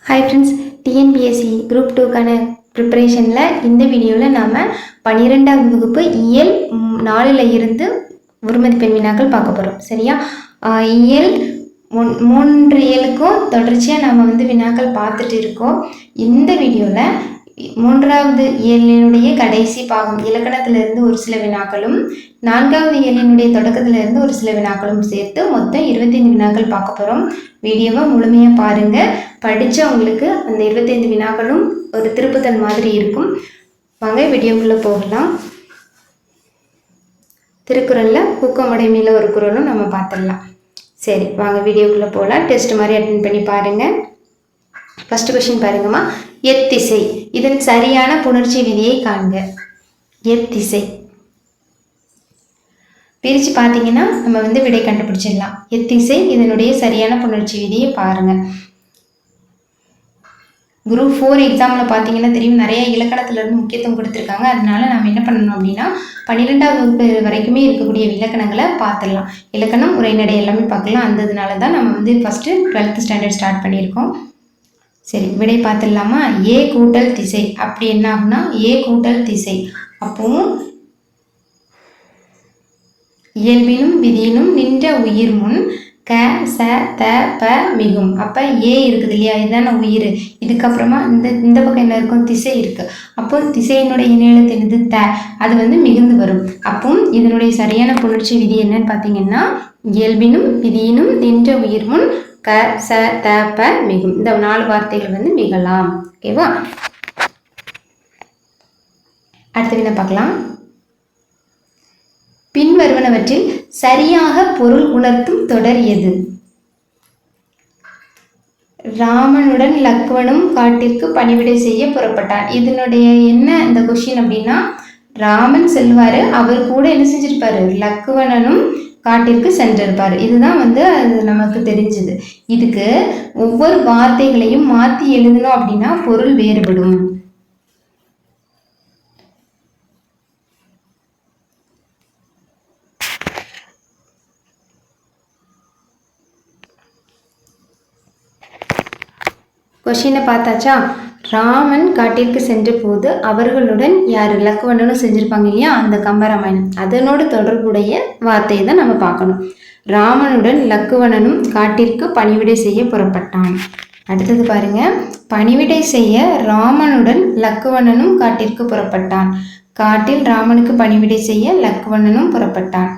Hi friends, TNPSC group 2க்கான ப்ரிப்பரேஷனில் இந்த வீடியோவில் நாம் 12ஆம் வகுப்பு இயல் 4ல் இருந்து ஒரு மதிப்பெண் வினாக்கள் பார்க்க போகிறோம். சரியா? இயல் 3 இயலுக்கும் தொடர்ச்சியாக நாம் வினாக்கள் பார்த்துட்டு இருக்கோம். இந்த வீடியோவில் 3வது இயலினுடைய கடைசி பாகம் இலக்கணத்திலிருந்து ஒரு சில வினாக்களும் 4வது இயலினுடைய தொடக்கத்திலிருந்து ஒரு சில வினாக்களும் சேர்த்து மொத்தம் 25 வினாக்கள் பார்க்க போகிறோம். வீடியோவை முழுமையாக பாருங்கள். படித்தவங்களுக்கு அந்த 25 வினாக்களும் ஒரு திருப்புதல் மாதிரி இருக்கும். வாங்க வீடியோக்குள்ளே போகலாம். திருக்குறளில் ஊக்கமுடைமையில் ஒரு குறளும் நம்ம பார்த்துடலாம். சரி, வாங்க வீடியோக்குள்ளே போகலாம். டெஸ்ட் மாதிரி அட்டென்ட் பண்ணி பாருங்கள். ஃபர்ஸ்ட் கொஸ்டின் பாருங்கம்மா. எத்திசை, இதன் சரியான புணர்ச்சி விதியை காண்க. எத்திசை பிரித்து பார்த்தீங்கன்னா நம்ம விடை கண்டுபிடிச்சிடலாம். எத்திசை இதனுடைய சரியான புணர்ச்சி விதியை பாருங்கள். குரூப் 4 எக்ஸாமில் பார்த்தீங்கன்னா தெரியும், நிறைய இலக்கணத்திலிருந்து முக்கியத்துவம் கொடுத்துருக்காங்க. அதனால நம்ம என்ன பண்ணணும் அப்படின்னா 12ஆம் வகுப்பு வரைக்குமே இருக்கக்கூடிய இலக்கணங்களை பார்த்துடலாம். இலக்கணம், உரைநடை எல்லாமே பார்க்கலாம். அந்ததுனால தான் நம்ம ஃபஸ்ட்டு 12th ஸ்டாண்டர்ட் ஸ்டார்ட் பண்ணியிருக்கோம். சரி, விடை பார்த்துடலாமா? ஏ கூட்டல் திசை அப்படி என்ன ஆகுனா ஏ கூட்டல் திசை. அப்போவும் இயல்பினும் விதியினும் நின்ற உயிர் முன் க ச த ப மிகும். அப்போ ஏ இருக்குது இல்லையா, இதுதானே உயிர். இதுக்கப்புறமா இந்த பக்கம் என்ன இருக்கும்? திசை இருக்குது. அப்போ திசையினுடைய இணையெழுத்து என்னது? த. அது மிகுந்து வரும். அப்போ இதனுடைய சரியான புணர்ச்சி விதி என்னன்னு பார்த்தீங்கன்னா இயல்பினும் விதியினும் நின்ற உயிர் முன் க ச த ப மிகும். இந்த 4 வார்த்தைகள் மிகலாம். ஓகேவா? அடுத்த வினா பார்க்கலாம். பின்வருவனவற்றில் சரியாக பொருள் உணர்த்தும் தொடர் எது? ராமனுடன் லக்வனும் காட்டிற்கு பணிவிடை செய்ய புறப்பட்டான். இதனுடைய என்ன இந்த கொஸ்டின் அப்படின்னா, ராமன் செல்வாரு, அவர் கூட என்ன செஞ்சிருப்பாரு? லக்வனனும் காட்டிற்கு சென்றிருப்பார். இதுதான் அது நமக்கு தெரிஞ்சது. இதுக்கு ஒவ்வொரு வார்த்தைகளையும் மாற்றி எழுதணும் அப்படின்னா பொருள் வேறுபடும். கொஸ்டினை பார்த்தாச்சா? ராமன் காட்டிற்கு சென்ற போது அவர்களுடன் யார்? லக்வனும் செஞ்சிருப்பாங்க இல்லையா, அந்த கம்பராமாயணம் அதனோடு தொடர்புடைய வார்த்தையை தான் நம்ம பார்க்கணும். ராமனுடன் லக்வனனும் காட்டிற்கு பணிவிடை செய்ய புறப்பட்டான். அடுத்தது பாருங்க. பணிவிடை செய்ய ராமனுடன் லக்வனனும் காட்டிற்கு புறப்பட்டான். காட்டில் ராமனுக்கு பணிவிடை செய்ய லக்வனனும் புறப்பட்டான்.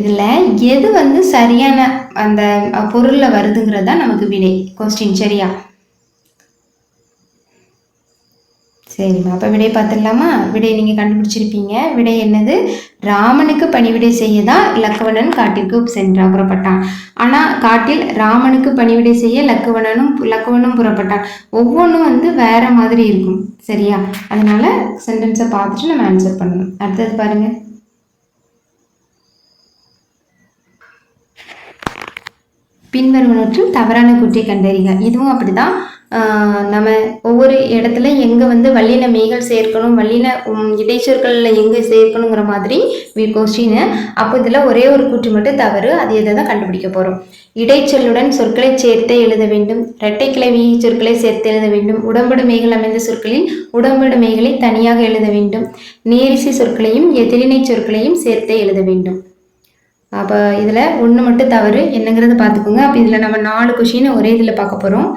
இதில் எது சரியான அந்த பொருளில் வருதுங்கிறதா நமக்கு விடை கொஸ்டின். சரியா? சரிம்மா, அப்போ விடை பார்த்துடலாமா? விடை நீங்கள் கண்டுபிடிச்சிருப்பீங்க. விடை என்னது? ராமனுக்கு பணிவிடை செய்ய தான் லக்வனன் காட்டிற்கு புறப்பட்டான். ஆனால் காட்டில் ராமனுக்கு பணிவிடை செய்ய லக்வனும் புறப்பட்டான். ஒவ்வொன்றும் வேற மாதிரி இருக்கும். சரியா? அதனால சென்டென்ஸை பார்த்துட்டு நம்ம ஆன்சர் பண்ணணும். அடுத்தது பாருங்க. பின்வருவனவற்றில் தவறான கூற்றை கண்டறிக. இதுவும் அப்படிதான். நம்ம ஒவ்வொரு இடத்துல எங்கே வல்லின மெய்கள் சேர்க்கணும், வல்லின இடைச்சொற்களில் எங்கே சேர்க்கணுங்கிற மாதிரி கொஸ்டின். அப்போ இதில் ஒரே ஒரு கூற்று மட்டும் தவறு. அது எதை தான் கண்டுபிடிக்க போகிறோம். இடைச்சொல்லுடன் சொற்களை சேர்த்தே எழுத வேண்டும். இரட்டை கிளவி சொற்களை சேர்த்து எழுத வேண்டும். உடம்படு மெய்கள் அமைந்த சொற்களில் உடம்படு மெய்களை தனியாக எழுத வேண்டும். நேரிசை சொற்களையும் எதிரிணை சொற்களையும் சேர்த்தே எழுத வேண்டும். அப்போ இதில் ஒன்று மட்டும் தவறு. என்னங்கிறத பார்த்துக்கோங்க. அப்போ இதில் நம்ம 4 கொஸ்டின் ஒரே இதில் பார்க்க போகிறோம்.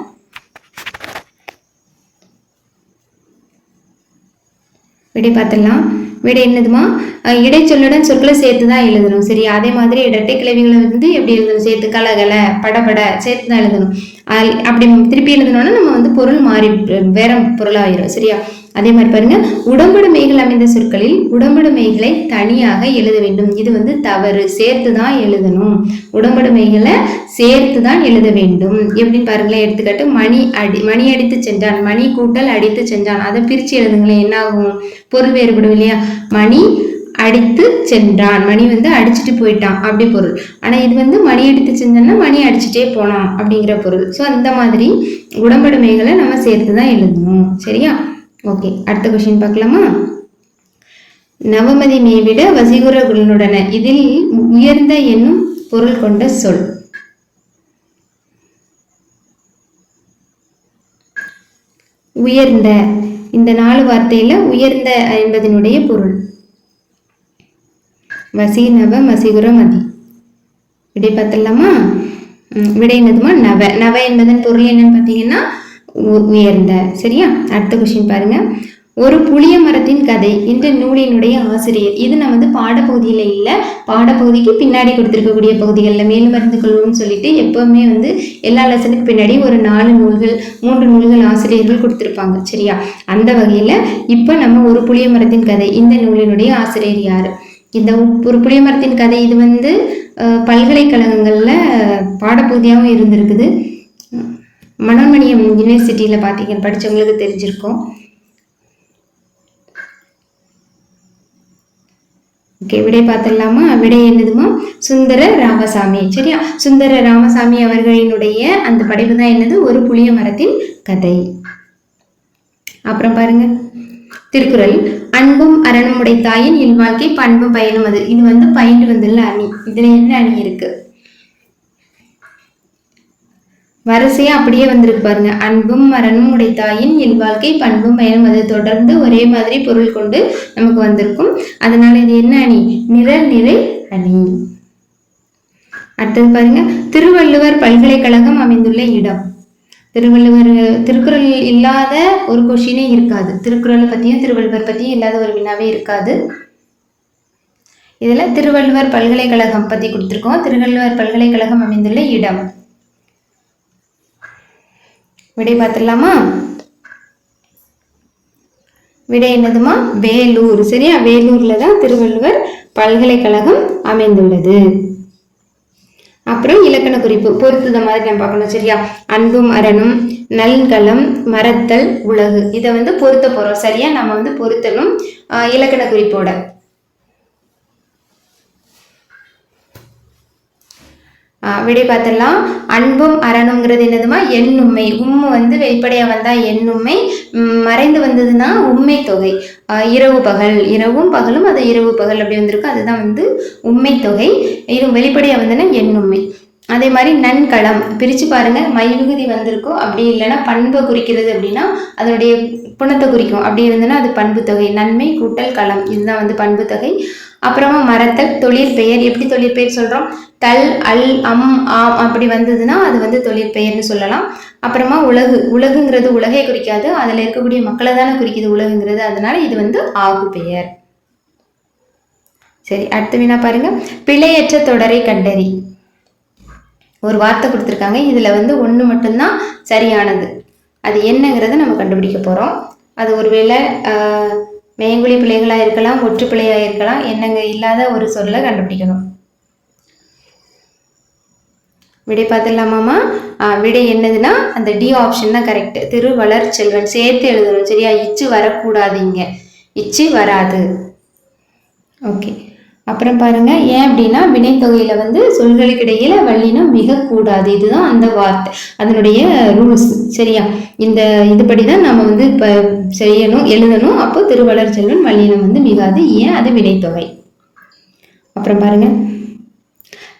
விடை பார்த்துடலாம். விடை என்னதுமா? இடைச்சொல்லுடன் சொற்களை சேர்த்து தான் எழுதணும். சரி, அதே மாதிரி இரட்டை கிளவிகளை எப்படி எழுதணும்? சேர்த்து கலகல படபட சேர்த்து தான் எழுதணும். அப்படி திருப்பி எழுதணும்னா நம்ம பொருள் மாறி வேற பொருளாயிரும். சரியா? அதே மாதிரி பாருங்க. உடம்படு மெய்கள் அமைந்த சொற்களில் உடம்படு மெய்களை தனியாக எழுத வேண்டும். இது தவறு. சேர்த்து தான் எழுதணும். உடம்படு மெய்களை சேர்த்து தான் எழுத வேண்டும். எப்படின்னு பாருங்களேன். எடுத்துக்காட்டு, மணி அடித்து சென்றான். மணி கூட்டல் அடித்து சென்றான். அதை பிரித்து எழுதுங்களேன். என்ன ஆகும்? பொருள் வேறுபடும் இல்லையா? மணி அடித்து சென்றான். மணி அடிச்சுட்டு போயிட்டான் அப்படி பொருள். ஆனால் இது மணி அடித்து செஞ்சான்னா மணி அடிச்சுட்டே போனான் அப்படிங்கிற பொருள். ஸோ அந்த மாதிரி உடம்படுமைகளை நம்ம சேர்த்து தான் எழுதணும். சரியா? ஓகே, அடுத்த கொஸ்டின் பார்க்கலாமா? நவமதி மேவிட வசீகர குணனுடன. இதில் உயர்ந்த என்னும் பொருள் கொண்ட சொல். உயர்ந்த, இந்த 4 வார்த்தையில உயர்ந்த என்பதனுடைய பொருள். வசி நவ மசிகுர மதி. விடை பார்த்துடலாமா? விடை என்னதுமா? நவ. நவ என்பதன் பொருள் என்னன்னு பார்த்தீங்கன்னா உயர்ந்த. சரியா? அடுத்த கொஸ்டின் பாருங்க. ஒரு புளிய மரத்தின் கதை இந்த நூலினுடைய ஆசிரியர். இது நம்ம வந்து பாடப்பகுதியில இல்லை, பாடப்பகுதிக்கு பின்னாடி கொடுத்துருக்கக்கூடிய பகுதிகளில் மேலும் அறிந்து கொள்வோம்னு சொல்லிட்டு எப்பவுமே வந்து எல்லா லெசனுக்கு பின்னாடி ஒரு 4 நூல்கள் 3 நூல்கள் ஆசிரியர்கள் கொடுத்துருப்பாங்க. சரியா? அந்த வகையில இப்ப நம்ம ஒரு புளிய மரத்தின் கதை இந்த நூலினுடைய ஆசிரியர் யாரு? இந்த ஒரு புளிய மரத்தின் கதை இது வந்து பல்கலைக்கழகங்கள்ல பாடப்பகுதியாகவும் இருந்திருக்குது. மனோன்மணியம் யூனிவர்சிட்டியில பார்த்தீங்கன்னு படிச்சவங்களுக்கு தெரிஞ்சிருக்கும். ஓகே, விடை பார்த்துடலாமா? விடை என்னதுமா? சுந்தர ராமசாமி. சரியா? சுந்தர ராமசாமி அவர்களினுடைய அந்த படைப்பு தான் என்னது? ஒரு புளிய மரத்தின் கதை. அப்புறம் பாருங்க, திருக்குறள். அன்பும் அரணும் உடை தாயின் இல்வாழ்க்கை பண்பும் பயனும் அது. இது வந்து பயின்று வந்துள்ள அணி. இதுல என்ன அணி இருக்கு? வரிசையா அப்படியே வந்திருக்கு பாருங்க. அன்பும் மரணும் உடைத்தாயின் இல்வாழ்க்கை பண்பும் பயனும் அது. தொடர்ந்து ஒரே மாதிரி பொருள் கொண்டு நமக்கு வந்திருக்கும். அதனால இது என்ன அணி? நிரல் நிறை அணி. அடுத்தது பாருங்க, திருவள்ளுவர் பல்கலைக்கழகம் அமைந்துள்ள இடம். திருக்குறள் இல்லாத ஒரு கொஸ்டினே இருக்காது. திருக்குறளை பத்தியும் திருவள்ளுவர் பத்தியும் இல்லாத ஒரு வினாவே இருக்காது. இதுல திருவள்ளுவர் பல்கலைக்கழகம் பத்தி கொடுத்திருக்கோம். திருவள்ளுவர் பல்கலைக்கழகம் அமைந்துள்ள இடம். விடை பார்த்துடலாமா? விடை என்னதுமா? வேலூர். சரியா? வேலூர்ல தான் திருவள்ளுவர் பல்கலைக்கழகம் அமைந்துள்ளது. அப்புறம் இலக்கண குறிப்பு பொருத்துத மாதிரி நம்ம பார்க்கணும். சரியா? அன்பும் அரணும், நல்கலம், மறத்தல், உலகு. இதை வந்து பொருத்த போறோம். சரியா? நம்ம வந்து பொருத்தணும் இலக்கண குறிப்போட. விடை பார்த்துடலாம். அன்பும் அரணுங்கிறது என்னதுமா? எண்ணுண்மை. உம்மு வந்து வெளிப்படையா வந்தா எண்ணுண்மை, மறைந்து வந்ததுன்னா உண்மை தொகை. இரவு பகல், இரவும் பகலும் அது இரவு பகல் அப்படி வந்திருக்கும், அதுதான் வந்து உண்மை தொகை. இது வெளிப்படையா வந்ததுன்னா எண்ணுண்மை. அதே மாதிரி நன்களம் பிரிச்சு பாருங்க, மைவிகுதி வந்திருக்கும். அப்படி இல்லைன்னா பண்பை குறிக்கிறது அப்படின்னா அதனுடைய குணத்தை குறிக்கும். அப்படி இருந்ததுன்னா அது பண்பு தொகை. நன்மை கூட்டல் களம், இதுதான் வந்து பண்பு தொகை. அப்புறமா மறத்தல், தொழிற்பெயர். எப்படி தொழிற்பெயர் சொல்றோம்? தல், அல், அம், ஆம் அப்படி வந்ததுன்னா அது வந்து தொழிற்பெயர்னு சொல்லலாம். அப்புறமா உலகு. உலகுங்கிறது உலகை குறிக்காது, அதுல இருக்கக்கூடிய மக்களை தானே குறிக்குது உலகுங்கிறது. அதனால இது வந்து ஆகு பெயர். சரி, அடுத்த வினா பாருங்க. பிழையற்ற தொடரை கண்டறி. ஒரு வார்த்தை கொடுத்துருக்காங்க. இதுல வந்து ஒன்று மட்டும்தான் சரியானது. அது என்னங்கிறத நம்ம கண்டுபிடிக்க போறோம். அது ஒருவேளை மேங்குழி பிழைகளா இருக்கலாம், ஒற்று பிழையா இருக்கலாம். என்னங்க இல்லாத ஒரு சொல்ல கண்டுபிடிக்கணும். விடை பார்த்துடலாமாமா? விடை என்னதுன்னா அந்த டி ஆப்ஷன் தான் கரெக்ட். திருவளர் செல்வன் சேர்த்து எழுதணும். சரியா? இச்சு வரக்கூடாது, இங்க இச்சு வராது. ஓகே, அப்புறம் பாருங்க, ஏன் அப்படின்னா வினைத்தொகையில வந்து சொல்களுக்கு இடையில வல்லினம் மிக கூடாது. இதுதான் அந்த வார்த்தை, அதனுடைய ரூல்ஸ். சரியா? இந்த இதுபடிதான் நம்ம வந்து இப்ப செய்யணும், எழுதணும். அப்போ திருவளர் செல்வன் வல்லினம் வந்து மிகாது. ஏன்? அது வினைத்தொகை. அப்புறம் பாருங்க,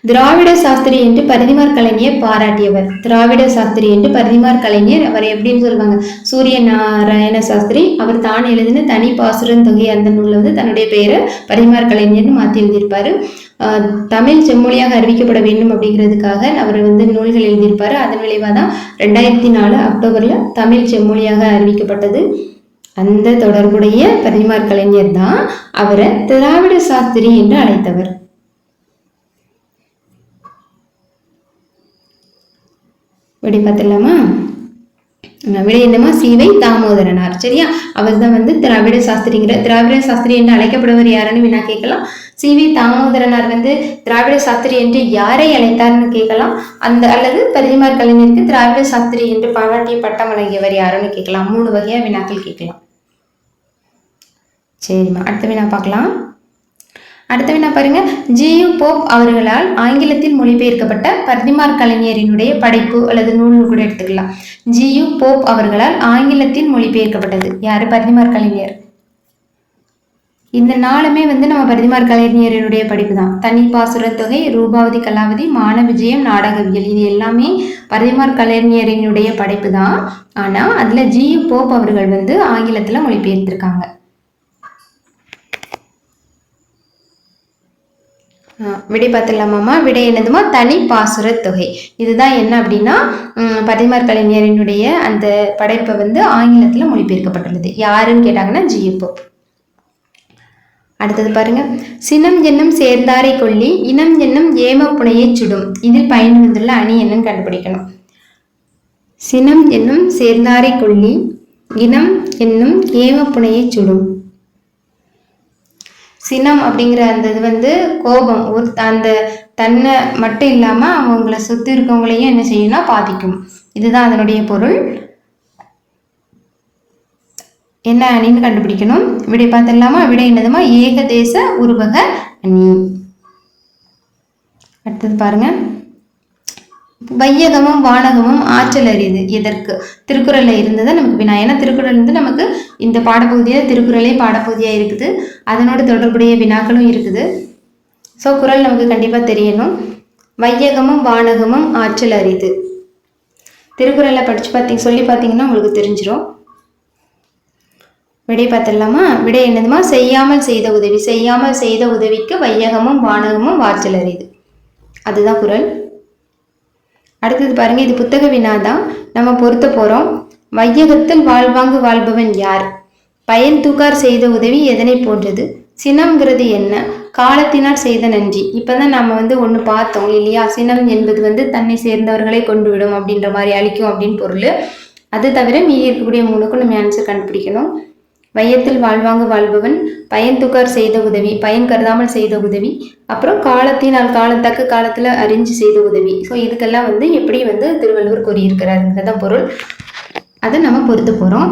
திராவிட சாஸ்திரி என்று பரிதிமார் கலைஞர் பாராட்டியவர். திராவிட சாஸ்திரி என்று பரிதிமார் கலைஞர், அவர் எப்படின்னு சொல்லுவாங்க? சூரிய நாராயண சாஸ்திரி. அவர் தான் எழுதின தனி பாசுரன் தொகை அந்த நூலில் வந்து தன்னுடைய பெயரை பரிதிமார் கலைஞர்னு மாற்றி எழுதியிருப்பாரு. தமிழ் செம்மொழியாக அறிவிக்கப்பட வேண்டும் அப்படிங்கிறதுக்காக அவர் வந்து நூல்கள் எழுதியிருப்பாரு. அதன் விளைவாக தான் 2004 அக்டோபர்ல தமிழ் செம்மொழியாக அறிவிக்கப்பட்டது. அந்த தொடர்புடைய பரிதிமார் கலைஞர் தான் அவரை திராவிட சாஸ்திரி என்று அழைத்தவர். விடை பார்த்துடலாமா? விடை என்னமா? சீவை தாமோதரனார். சரியா? அவர் தான் வந்து திராவிட சாஸ்திரிங்கிற, திராவிட சாஸ்திரி என்று அழைக்கப்படுவர் யாருன்னு வினா கேட்கலாம். சீவை தாமோதரனார் வந்து திராவிட சாஸ்திரி என்று யாரை அழைத்தார்னு கேட்கலாம். அந்த அல்லது பரிதிமார் கலைஞருக்கு திராவிட சாஸ்திரி என்று பாராட்டிய பட்டம் வழங்கியவர் யாருன்னு கேட்கலாம். 3 வகையா வினாக்கள் கேட்கலாம். சரிம்மா, அடுத்த வினா பார்க்கலாம். அடுத்த வினா பாருங்க. ஜியு போப் அவர்களால் ஆங்கிலத்தில் மொழிபெயர்க்கப்பட்ட பரிதிமார் கலைஞரினுடைய படைப்பு அல்லது நூல்னு கூட எடுத்துக்கலாம். ஜியு போப் அவர்களால் ஆங்கிலத்தில் மொழிபெயர்க்கப்பட்டது யாரு? பரிதிமார் கலைஞர். இந்த நாளுமே வந்து நம்ம பரிதிமார் கலைஞருடைய படிப்பு தான். தனி பாசுரத்தொகை, ரூபாவதி கலாவதி, மான விஜயம், நாடகவியல், இது எல்லாமே பரிதிமார் கலைஞரினுடைய படைப்பு தான். ஆனா அதுல ஜி.யு. போப் அவர்கள் வந்து ஆங்கிலத்துல மொழிபெயர்த்திருக்காங்க. விடை பார்த்துடலாமாம்மா? விடை என்னதுமா? தனி பாசுர தொகை. இதுதான் என்ன அப்படின்னா பரிதிமார் கலைஞரினுடைய அந்த படைப்பை வந்து ஆங்கிலத்துல மொழிபெயர்க்கப்பட்டுள்ளது. யாருன்னு கேட்டாங்கன்னா ஜி.யு. போப். அடுத்தது பாருங்க. சினம் என்னும் சேர்ந்தாரை கொல்லி இனம் என்னும் ஏம புனையை சுடும். இதில் பயன் வந்துள்ள அணி என்னன்னு கண்டுபிடிக்கணும். சினம் என்னும் சேர்ந்தாரை கொல்லி இனம் என்னும் ஏம புனையை சுடும். சினம் அப்படிங்கிற அந்த இது வந்து கோபம், ஒரு அந்த தன்னை மட்டும் இல்லாம அவங்கள சுத்தி இருக்கவங்களையும் என்ன செய்யணும்னா பாதிக்கும். இதுதான் அதனுடைய பொருள். என்ன அணின்னு கண்டுபிடிக்கணும். விடை பார்த்துடலாமா? விடை என்னதுமா? ஏகதேச உருவக அணி. அடுத்தது பாருங்க. வையகமும் வானகமும் ஆற்றல் அறியுது. எதற்கு? திருக்குறள்ல இருந்ததை நமக்கு வினா. ஏன்னா திருக்குறள் வந்து நமக்கு இந்த பாடப்பகுதியில திருக்குறளே பாடப்பகுதியா இருக்குது, அதனோட தொடர்புடைய வினாக்களும் இருக்குது. ஸோ குறள் நமக்கு கண்டிப்பா தெரியணும். வையகமும் வானகமும் ஆற்றல் அறியுது. திருக்குறளை படிச்சு சொல்லி பார்த்தீங்கன்னா உங்களுக்கு தெரிஞ்சிடும். விடை பார்த்துடலாமா? விடை என்னதுமா? செய்யாமல் செய்த உதவி. செய்யாமல் செய்த உதவிக்கு வையகமும் வானகமும் ஆற்றல் அறியுது. அதுதான் குறள். அடுத்தது பாருங்க. இது புத்தக வினாதான், நம்ம பொருத்த போறோம். வையகத்தில் வாழ்வாங்கு வாழ்பவன் யார்? பயன் தூக்கார் செய்த உதவி எதனை போன்றது? சினம்ங்கிறது என்ன? காலத்தினால் செய்த நன்றி. இப்பதான் நம்ம வந்து ஒன்று பார்த்தோம் இல்லையா? சினம் என்பது வந்து தன்னை சேர்ந்தவர்களை கொண்டு விடும் அப்படின்ற மாதிரி, அழிக்கும் அப்படின்னு பொருள். அது தவிர மீறி இருக்கக்கூடிய 3க்கும் நம்ம ஆன்சர் கண்டுபிடிக்கணும். வையத்தில் வாழ்வாங்கு வாழ்பவன், பயன் தூக்கார் செய்த உதவி, பயன் கருதாமல் செய்த உதவி, அப்புறம் காலத்தினால் காலத்தக்க காலத்துல அறிஞ்சு செய்த உதவி. ஸோ இதுக்கெல்லாம் வந்து எப்படி வந்து திருவள்ளுவர் கூறியிருக்கிறாருங்கிறதான் பொருள். அதை நம்ம பொறுத்து போறோம்.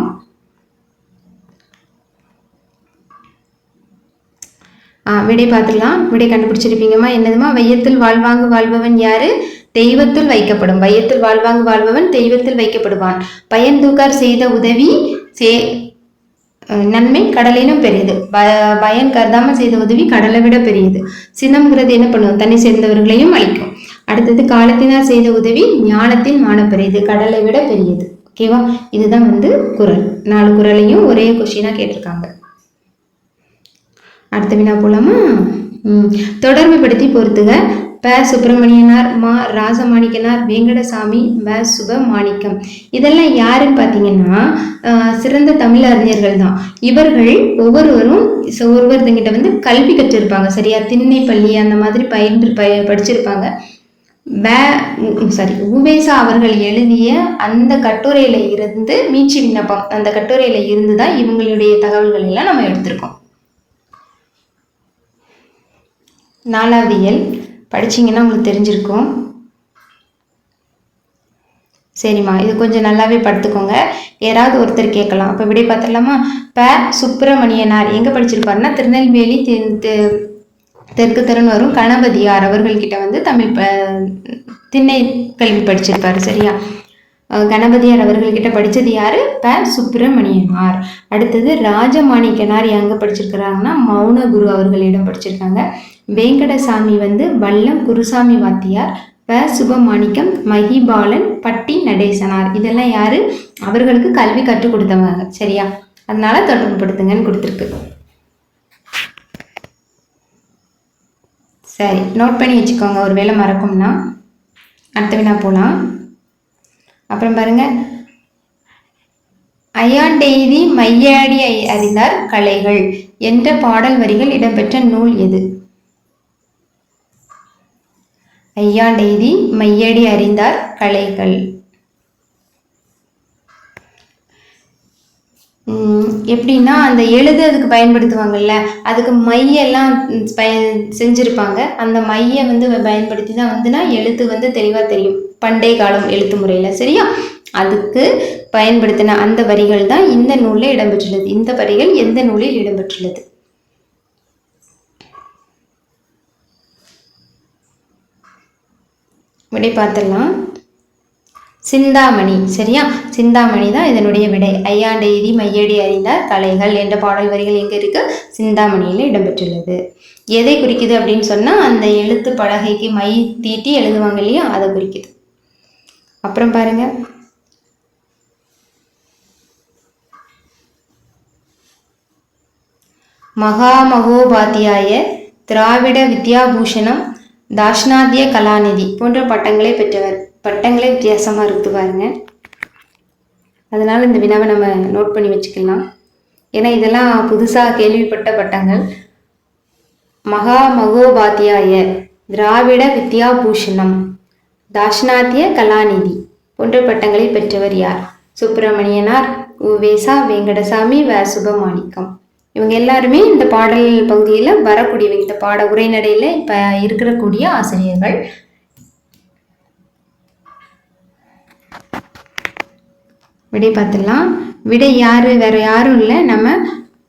விடை பார்த்துக்கலாம். விடை கண்டுபிடிச்சிருப்பீங்கம்மா. என்னதுமா? வையத்தில் வாழ்வாங்கு வாழ்பவன் யாரு? தெய்வத்தில் வைக்கப்படும். வையத்தில் வாழ்வாங்கு வாழ்பவன் தெய்வத்தில் வைக்கப்படுவான். பயன் தூக்கார் செய்த உதவி நன்மை கடலினும் பெரியது. பயன் கருதாமல் செய்த உதவி கடலை விட பெரியது. சினம்ங்கிறது என்ன பண்ணும்? தன்னை சேர்ந்தவர்களையும் அழிக்கும். அடுத்தது காலத்தினால் செய்த உதவி ஞானத்தின் மான பெரியது, கடலை விட பெரியது. ஓகேவா? இதுதான் வந்து குறள். 4 குறளையும் ஒரே கொஸ்டினா கேட்டிருக்காங்க. அடுத்த வினா போலாமா? தொடர்பு படுத்தி பொறுத்துக. ப. சுப்பிரமணியனார், மா. ராசமாணிக்கனார், வெங்கடசாமி, வ. சுபமாணிக்கம். இதெல்லாம் யாருன்னு பார்த்தீங்கன்னா சிறந்த தமிழ் அறிஞர்கள் தான். இவர்கள் ஒவ்வொருவரும் ஒருவர்கிட்ட வந்து கல்வி கற்றிருப்பாங்க. சரியா? திண்ணை பள்ளி அந்த மாதிரி படிச்சிருப்பாங்க. உவேசா அவர்கள் எழுதிய அந்த கட்டுரையில இருந்து மீட்சி விண்ணப்பம், அந்த கட்டுரையில இருந்துதான் இவங்களுடைய தகவல்கள் எல்லாம் நம்ம எடுத்திருக்கோம். 4வது இயல் படிச்சீங்கன்னா உங்களுக்கு தெரிஞ்சிருக்கும். சரிம்மா, இது கொஞ்சம் நல்லாவே படுத்துக்கோங்க. யாராவது ஒருத்தர் கேட்கலாம். அப்போ விடை பார்த்துடலாமா? ப. சுப்பிரமணியனார் எங்கே படிச்சிருப்பாருன்னா திருநெல்வேலி தெற்கு தெருன்னு வரும் கணபதியார் அவர்கள்கிட்ட வந்து தமிழ் திண்ணை கல்வி படிச்சிருப்பாரு. சரியா? கணபதியார் அவர்கள்கிட்ட படித்தது யாரு? ப. சுப்பிரமணியனார். அடுத்தது ராஜமாணிக்கனார் எங்கே படிச்சிருக்கிறாங்கன்னா மௌனகுரு அவர்களிடம் படிச்சிருக்காங்க. வெங்கடசாமி வந்து வல்லம் குருசாமி வாத்தியார். ப. சுபமாணிக்கம் மகிபாலன் பட்டி நடேசனார். இதெல்லாம் யாரு? அவர்களுக்கு கல்வி கற்றுக் கொடுத்தவங்க. சரியா? அதனால தொடர்புபடுத்துங்கன்னு கொடுத்துருக்கு. சரி, நோட் பண்ணி வச்சுக்கோங்க, ஒருவேளை மறக்கும்னா. அடுத்த வினா போலாம். அப்புறம் பாருங்க. ஐயாண்டெய்தி மையாடி அறிந்தார் கலைகள் என்ற பாடல் வரிகள் இடம்பெற்ற நூல் எது? ஐயாண்டெய்தி மையடி அறிந்தார் கலைகள். எப்படின்னா அந்த எழுது அதுக்கு பயன்படுத்துவாங்கல்ல, அதுக்கு மையெல்லாம் செஞ்சிருப்பாங்க. அந்த மைய வந்து பயன்படுத்தி தான் வந்துன்னா எழுத்து வந்து தெளிவா தெரியும், பண்டைய காலம் எழுத்து முறையில. சரியா? அதுக்கு பயன்படுத்தின அந்த வரிகள் தான் இந்த நூலில் இடம்பெற்றுள்ளது. இந்த வரிகள் எந்த நூலில் இடம்பெற்றுள்ளது? விடை பார்த்துடலாம். சிந்தாமணி. சரியா, சிந்தாமணி தான் இதனுடைய விடை. ஐயாண்டெய்தி மையடி அறிந்தார் கலைகள் என்ற பாடல் வரிகள் எங்க இருக்கு? சிந்தாமணியில இடம்பெற்றுள்ளது. எதை குறிக்குது அப்படின்னு சொன்னா அந்த எழுத்து பலகைக்கு மை தீட்டி எழுதுவாங்க இல்லையா, அதை குறிக்குது. அப்புறம் பாருங்க, மகாமகோபாத்தியாய, திராவிட வித்யாபூஷணம், தாஷ்ணாத்திய கலாநிதி போன்ற பட்டங்களை பெற்றவர். பட்டங்களே வித்தியாசமா இருக்குது பாருங்க. அதனால இந்த வினாவை நம்ம நோட் பண்ணி வச்சுக்கலாம். ஏன்னா இதெல்லாம் புதுசாக கேள்விப்பட்ட பட்டங்கள். மகாமகோபாத்தியாய, திராவிட வித்யாபூஷணம், தாஷ்ணாத்திய கலாநிதி போன்ற பட்டங்களை பெற்றவர் யார்? சுப்பிரமணியனார், உவேசா, வெங்கடசாமி, வ. சுபமாணிக்கம். இவங்க எல்லாருமே இந்த பாடல் பகுதியில் வரக்கூடியவங்க. இந்த பாட உரைநடையில் இப்போ இருக்கக்கூடிய ஆசிரியர்கள். விடை பார்த்துடலாம். விடை யாரு? வேற யாரும் இல்லை, நம்ம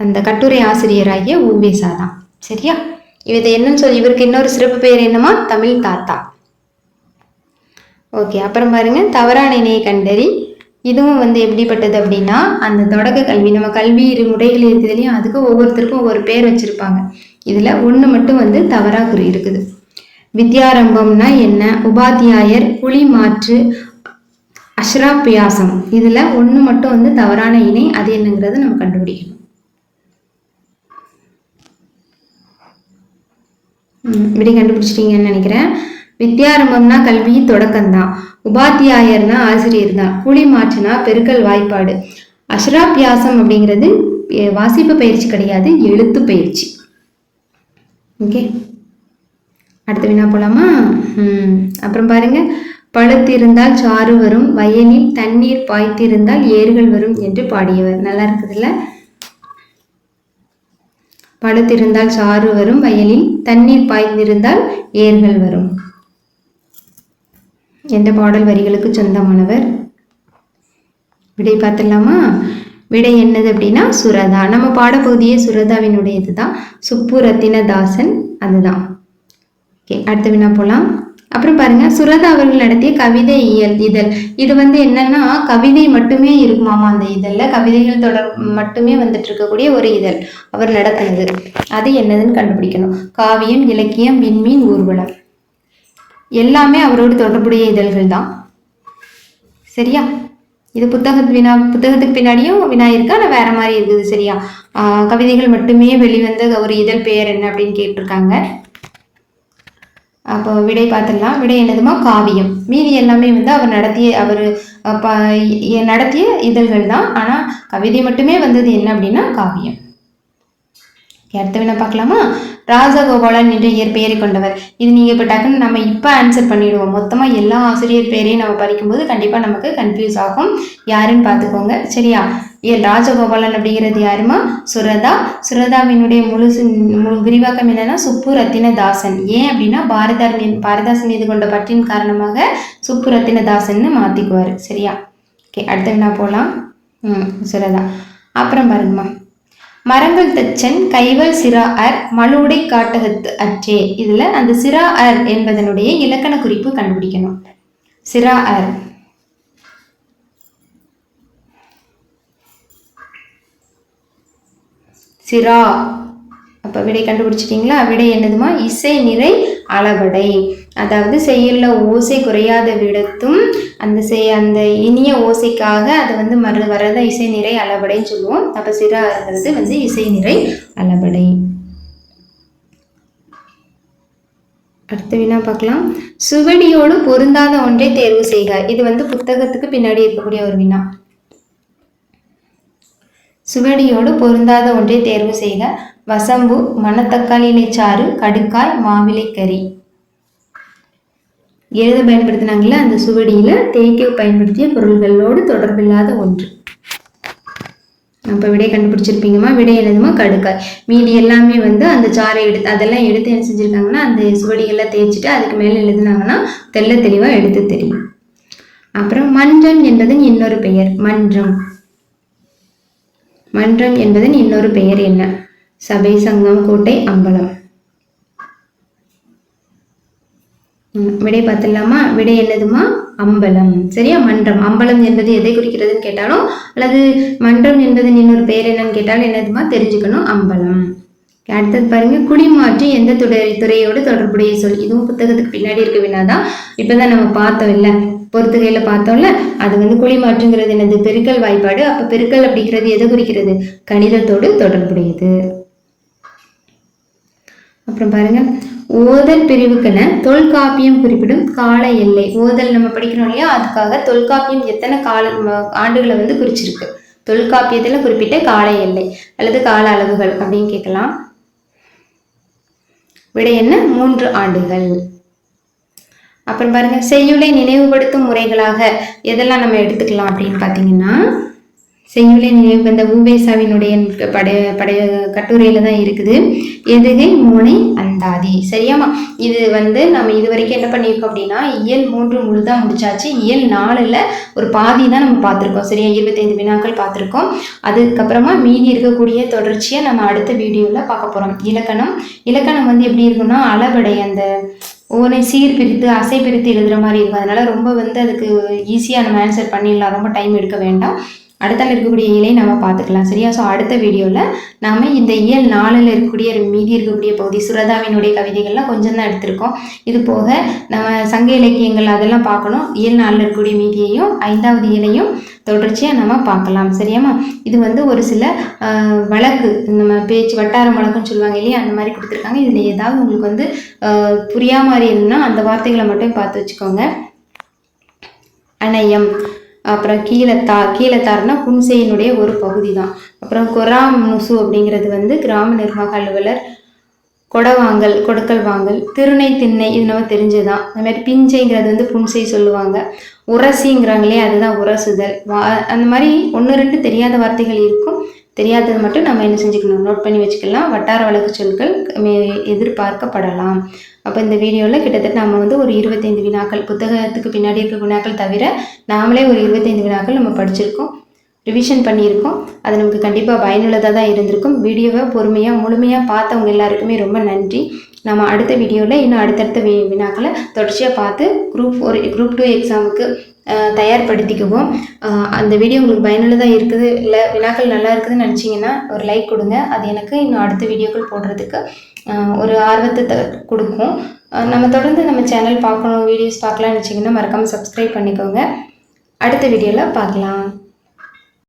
அந்த கட்டுரை ஆசிரியராகிய உவேசா தான். சரியா, இதை என்னன்னு சொல்லி இவருக்கு இன்னொரு சிறப்பு பெயர் என்னமா? தமிழ் தாத்தா. ஓகே, அப்புறம் பாருங்க, தவறான இணையை கண்டறி. இதுவும் எப்படிப்பட்டது அப்படின்னா, அந்த தொடக்க கல்வி, நம்ம கல்வி இரு முறைகள் இருக்குது இல்லையா, அதுக்கு ஒவ்வொருத்தருக்கும் ஒவ்வொரு பேர் வச்சிருப்பாங்க. இதுல ஒண்ணு மட்டும் தவறா குறி இருக்குது. வித்யாரம்பம்னா என்ன? உபாத்தியாயர், புலி மாற்று, அஷ்ராபியாசம். இதுல ஒண்ணு மட்டும் தவறான இணை. அது என்னங்கிறத நம்ம கண்டுபிடிக்கணும். இப்படி கண்டுபிடிச்சிட்டீங்கன்னு நினைக்கிறேன். வித்யாரம்பம்னா கல்வி தொடக்கம்தான். உபாத்தியாயர்னா ஆசிரியர் தான். கூலி மாற்றுனா பெருக்கல் வாய்ப்பாடு. அஷ்ராபியாசம் அப்படிங்கிறது வாசிப்பு பயிற்சி கிடையாது, எழுத்து பயிற்சி. ஓகே, அடுத்த வினா போலாமா? அப்புறம் பாருங்க, பழுத்திருந்தால் சாறு வரும், வயலில் தண்ணீர் பாய்த்திருந்தால் ஏர்கள் வரும் என்று பாடியவர். நல்லா இருக்குதுல்ல? பழுத்திருந்தால் சாறு வரும், வயலில் தண்ணீர் பாய்ந்திருந்தால் ஏர்கள் வரும் என்ற பாடல் வரிகளுக்கு சொந்தமானவர். விடை பார்த்துடலாமா? விடை என்னது அப்படின்னா சுரதா. நம்ம பாடப்பகுதியே சுரதாவினுடையது தான். சுப்பு ரத்தினதாசன் அதுதான். ஓகே, அடுத்த வினா போலாம். அப்புறம் பாருங்க, சுரதா அவர்கள் நடத்திய கவிதை இதழ். இது என்னன்னா கவிதை மட்டுமே இருக்குமாமா அந்த இதழ்ல. கவிதைகள் தொடர் மட்டுமே இருக்கக்கூடிய ஒரு இதழ் அவர் நடத்தினது. அது என்னதுன்னு கண்டுபிடிக்கணும். காவியம், இலக்கியம், விண்மீன், ஊர்வலம் எல்லாமே அவரோடு தொடர்புடைய இதழ்கள் தான். சரியா, இது புத்தகத்துக்கு பின்னாடியும் வினா இருக்கா, நான் வேற மாதிரி இருக்குது. சரியா, கவிதைகள் மட்டுமே வெளிவந்த ஒரு இதழ் பெயர் என்ன அப்படின்னு கேட்டிருக்காங்க. அப்போ விடை பார்த்துடலாம். விடை என்னதுமா? காவியம். மீதி எல்லாமே அவர் நடத்திய இதழ்கள் தான். ஆனா கவிதை மட்டுமே வந்தது என்ன அப்படின்னா காவியம். அடுத்த வினா பார்க்கலாமா? ராஜகோபாலன் என்ற இயற்பெயரை கொண்டவர். இது நீங்க இப்ப டக்குன்னு நம்ம இப்ப ஆன்சர் பண்ணிடுவோம். மொத்தமா எல்லா ஆசிரியர் பேரையும் நம்ம படிக்கும்போது கண்டிப்பா நமக்கு கன்ஃபியூஸ் ஆகும். யாருன்னு பார்த்துக்கோங்க. சரியா, ராஜகோபாலன் அப்படிங்கிறது யாருமா? சுரதா. சுரதாவினுடைய முழு விரிவாக்கம் என்னன்னா சுப்பு ரத்தினதாசன். ஏன் அப்படின்னா பாரதாசன் மீது கொண்ட பற்றின் காரணமாக சுப்பு ரத்தினதாசன் மாத்திக்குவாரு. சரியா, ஓகே, அடுத்த வினா போலாம். சுரதா. அப்புறம் பாருங்கம்மா, மரங்கள் தச்சன், கைவல் சிரா அர், மலுடை காட்டகத்து அற்றே. இதுல அந்த சிரா அர் என்பதனுடைய இலக்கண குறிப்பு கண்டுபிடிக்கணும். சிரா அர், சிரா. அப்ப விடை கண்டுபிடிச்சிட்டீங்களா? விடை என்னதுமா? இசை நிறை அளபடை. அதாவது செய்யுள்ள ஓசை குறையாத விடத்தும் அந்த இனிய ஓசைக்காக அது வரத இசை நிறை அளபடைன்னு சொல்லுவோம். அப்ப சிறாங்கிறது இசை நிறை அளபடை. அடுத்த வினா பார்க்கலாம். சுவடியோடு பொருந்தாத ஒன்றை தேர்வு செய்க. இது புத்தகத்துக்கு பின்னாடி இருக்கக்கூடிய ஒரு வினா. சுவடியோடு பொருந்தாத ஒன்றை தேர்வு செய்க. வசம்பு, மணத்தக்காளி இலைச்சாறு, கடுக்காய், மாவிலை கறி. எழுத பயன்படுத்தினாங்களே அந்த சுவடியில தேய்க்க பயன்படுத்திய பொருள்களோடு தொடர்பில்லாத ஒன்று. அப்ப விடை கண்டுபிடிச்சிருப்பீங்கம்மா. விடை என்னதுமா? கடுக்காய். மீதி எல்லாமே அந்த சாறை அதெல்லாம் எடுத்து என்ன செஞ்சிருக்காங்கன்னா அந்த சுவடிகளை தேய்ச்சிட்டு அதுக்கு மேல எழுதுனாங்கன்னா தெள்ள தெளிவா எடுத்து தெரியும். அப்புறம் மன்றம் என்பதன் இன்னொரு பெயர். மன்றம் என்பதன் இன்னொரு பெயர் என்ன? சபை, சங்கம், கோட்டை, அம்பலம். விடை பார்த்துடலாமா? விடை என்னதுமா? அம்பலம். சரியா? மன்றம். அம்பலம் என்பது எதை குறிக்கிறதுன்னு கேட்டாலும் அல்லது மன்றம் என்பதன் இன்னொரு பெயர் என்னன்னு கேட்டாலும் என்னதுமா தெரிஞ்சுக்கணும்? அம்பலம். அடுத்தது பாருங்க, குடிமாற்றி எந்த துறையோடு தொடர்புடைய சொல். இதுவும் புத்தகத்துக்கு பின்னாடி இருக்க வினாதான். இப்பதான் நம்ம பார்த்தோம் இல்ல, பொறுத்துகையில பார்த்தோம்ல, அது குழிமாற்றுங்கிறது என்னது? பெருக்கல் வாய்ப்பாடு. அப்ப பெருக்கல் அப்படிங்கிறது எதை குறிக்கிறது? கணிதத்தோடு தொடர்புடையது. அப்புறம் பாருங்க, ஓதல் பிரிவுக்கென தொல்காப்பியம் குறிப்பிடும் கால எல்லை. ஓதல் நம்ம படிக்கிறோம் இல்லையா, அதுக்காக தொல்காப்பியம் எத்தனை ஆண்டுகளை குறிச்சிருக்கு. தொல்காப்பியத்துல குறிப்பிட்ட கால எல்லை அல்லது கால அளவுகள் அப்படின்னு கேட்கலாம். விடை என்ன? 3 ஆண்டுகள். அப்புறம் பாருங்க, செய்யுளை நினைவுபடுத்தும் முறைகளாக எதெல்லாம் நம்ம எடுத்துக்கலாம் அப்படின்னு பாத்தீங்கன்னா, செய்யுளை நினைவு இந்த உவேசாவினுடைய கட்டுரையில தான் இருக்குது. எதுகை மோனை அந்தாதி. சரியாமா? இது நம்ம இது வரைக்கும் என்ன பண்ணியிருக்கோம் அப்படின்னா, இயல் 3 முழுதா முடிச்சாச்சு. இயல் 4ல் ஒரு பாதி தான் நம்ம பார்த்துருக்கோம். சரியா? 25 வினாக்கள் பார்த்துருக்கோம். அதுக்கப்புறமா மீதி இருக்கக்கூடிய தொடர்ச்சியை நம்ம அடுத்த வீடியோவில் பார்க்க போகிறோம். இலக்கணம் எப்படி இருக்குன்னா, அளபடை அந்த ஒவ்வொரு சீர் பிரித்து அசை பிரித்து எழுதுகிற மாதிரி இருக்கும். அதனால ரொம்ப அதுக்கு ஈஸியாக நம்ம ஆன்சர் பண்ணிடலாம். ரொம்ப டைம் எடுக்க வேண்டாம். அடுத்தால இருக்கக்கூடிய இயலை நம்ம பார்த்துக்கலாம். சரியா? ஸோ அடுத்த வீடியோவில் நாம் இந்த இயல் 4ல் இருக்கக்கூடிய மீதி இருக்கக்கூடிய பகுதி சுரதாவினுடைய கவிதைகள்லாம் கொஞ்சம் தான் எடுத்திருக்கோம். இது போக நம்ம சங்க இலக்கியங்கள் அதெல்லாம் பார்க்கணும். இயல் 4ல் இருக்கக்கூடிய மீதியையும் 5வது இயலையும் தொடர்ச்சியாக நம்ம பார்க்கலாம். சரியாமா? இது ஒரு சில வழக்கு, நம்ம பேச்சு வட்டார வழக்குன்னு சொல்லுவாங்க இல்லையா, அந்த மாதிரி கொடுத்துருக்காங்க. இதில் ஏதாவது உங்களுக்கு புரியா மாதிரி இருந்ததுன்னா அந்த வார்த்தைகளை மட்டும் பார்த்து வச்சுக்கோங்க. அணையம், அப்புறம் கீழத்தார்னா புன்செயினுடைய ஒரு பகுதி தான். அப்புறம் கொராம் நுசு அப்படிங்கிறது கிராம நிர்வாக அலுவலர். கொடவாங்கல், கொடுக்கல் வாங்கல். திருணை திண்ணை, இது நம்ம தெரிஞ்சதுதான். அது மாதிரி பிஞ்சைங்கிறது புன்செய் சொல்லுவாங்க. உரசிங்கிறாங்களே, அதுதான் உரசுதல். அந்த மாதிரி 1-2 தெரியாத வார்த்தைகள் இருக்கும். தெரியாதது மட்டும் நம்ம என்ன செஞ்சுக்கணும்? நோட் பண்ணி வச்சுக்கலாம். வட்டார வழக்கு சொற்கள் எதிர்பார்க்கப்படலாம். அப்போ இந்த வீடியோவில் கிட்டத்தட்ட நம்ம ஒரு 25 வினாக்கள், புத்தகத்துக்கு பின்னாடி இருக்க வினாக்கள் தவிர நாமளே ஒரு 25 வினாக்கள் நம்ம படிச்சிருக்கோம், ரிவிஷன் பண்ணியிருக்கோம். அது நமக்கு கண்டிப்பாக பயனுள்ளதாக தான் இருந்திருக்கும். வீடியோவை பொறுமையாக முழுமையாக பார்த்தவங்க எல்லாருக்குமே ரொம்ப நன்றி. நம்ம அடுத்த வீடியோவில் இன்னும் அடுத்தடுத்த வினாக்களை தொடர்ச்சியாக பார்த்து குரூப் 2 எக்ஸாமுக்கு தயார்படுத்திக்குவோம். அந்த வீடியோ உங்களுக்கு பயனுள்ளதாக இருக்குது, இல்லை வினாக்கள் நல்லா இருக்குதுன்னு நினச்சிங்கன்னா ஒரு லைக் கொடுங்க. அது எனக்கு இன்னும் அடுத்த வீடியோக்கள் போடுறதுக்கு ஒரு ஆர்வத்தை கொடுக்கும். நம்ம தொடர்ந்து நம்ம சேனல் பார்க்கணும், வீடியோஸ் பார்க்கலாம்னு நினச்சிங்கன்னா மறக்காமல் சப்ஸ்கிரைப் பண்ணிக்கோங்க. அடுத்த வீடியோவில் பார்க்கலாம்.